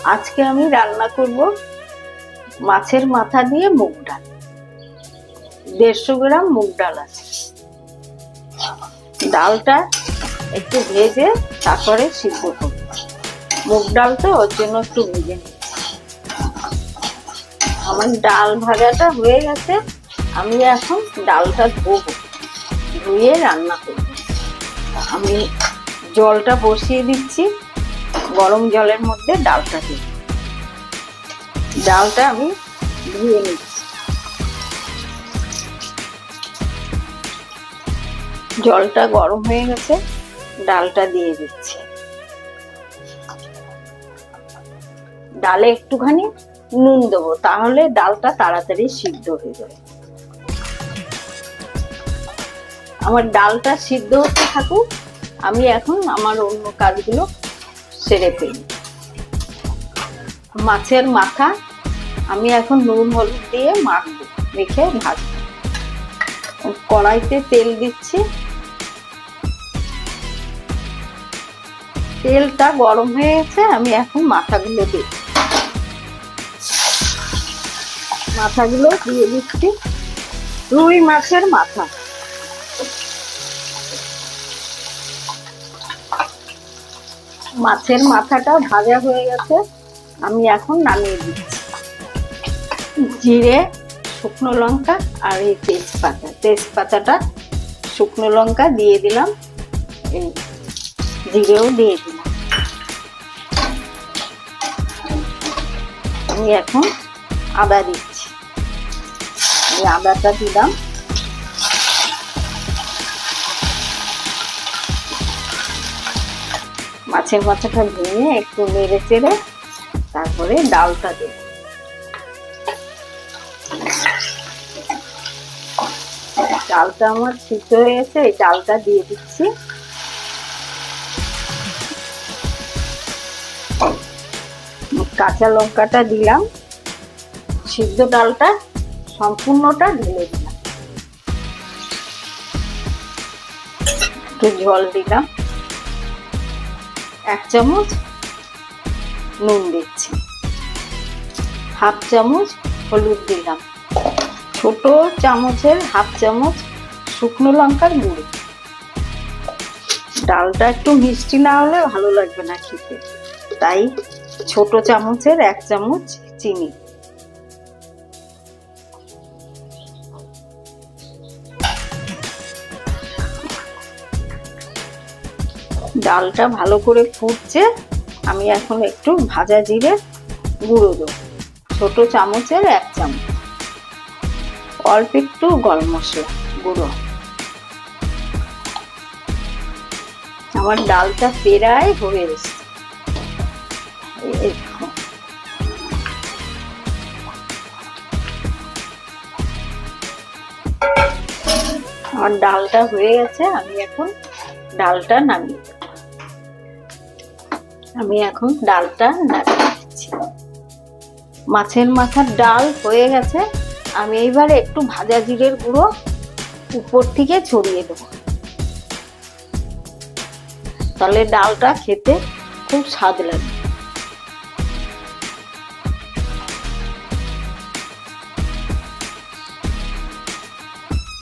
আজকে আমি রান্না করব মাছের মাথা দিয়ে মুগ ডাল। 150 গ্রাম মুগ ডাল আছে। ডালটা একটু ভেজে তারপরে সিদ্ধ করব। মুগ ডাল তো ওর জন্য একটু ভেজে নিচ্ছি। আমার ডাল ভাজাটা হয়ে গেছে। আমি এখন ডালটা ধোবো, ধুয়ে রান্না করব। আমি জলটা বসিয়ে দিচ্ছি, গরম জলের মধ্যে ডালটা দিই। ডালটা আমি ধুয়ে নিচ্ছি। জলটা গরম হয়ে গেছে, ডালটা দিয়ে দিচ্ছি। ডালে একটুখানি নুন দেবো, তাহলে ডালটা তাড়াতাড়ি সিদ্ধ হয়ে যাবে। আমার ডালটা সিদ্ধ হতে থাকুক, আমি এখন আমার অন্য কাজগুলো সেরে ফেলি। মাছের মাথা আমি এখন নুন হলুদ দিয়ে মাখবো, মেখে ভাজবো। কড়াইতে তেল দিচ্ছি। তেলটা গরম হয়ে গেছে, আমি এখন মাথাগুলো দিই। মাথাগুলো দিয়ে দিচ্ছি। রুই মাছের মাথা। মাছের মাথাটা ভাজা হয়ে গেছে, আমি এখন নামিয়ে দিচ্ছি। জিরে, শুকনো লঙ্কা আর এই তেজপাতা। তেজপাতাটা, শুকনো লঙ্কা দিয়ে দিলাম, এই জিরেও দিয়ে দিলাম। আমি এখন আদা দিচ্ছি। এই আদাটা দিলাম। মাছের মাথাটা ভেঙে একটু নেড়ে চেড়ে তারপরে ডালটা দেব। ডালটা আমার সিদ্ধ হয়ে গেছে, এই ডালটা দিয়ে দিচ্ছি। কাঁচা লঙ্কাটা দিলাম। সিদ্ধ ডালটা সম্পূর্ণটা ঢেলে দিলাম। একটু জল দিলাম। 1 চামচ নুন দিচ্ছি। 1/2 চামচ হলুদ দিলাম। ছোট চামচের 1/2 চামচ শুকনো লঙ্কার গুঁড়ো। ডালটা একটু মিষ্টি না হলে ভালো লাগবে না খেতে, তাই ছোট চামচের 1 চামচ চিনি। ডালটা ভালো করে ফুটছে, আমি এখন একটু ভাজা জিরে গুঁড়ো দেবো। ছোট চামচের 1 চামচ। অল্প একটু গরম মশলা গুঁড়ো। আমার ডালটা প্রায় হয়ে গেছে। আমার ডালটা হয়ে গেছে, আমি এখন ডালটা নামিয়ে দেব। আমি এখন ডালটা নামিয়ে দিচ্ছি। মাছের মাথার ডাল হয়ে গেছে, আমি এইবারে একটু ভাজা জিরের গুঁড়ো উপর থেকে ছড়িয়ে দেবো, তাহলে ডালটা খেতে খুব স্বাদ লাগবে।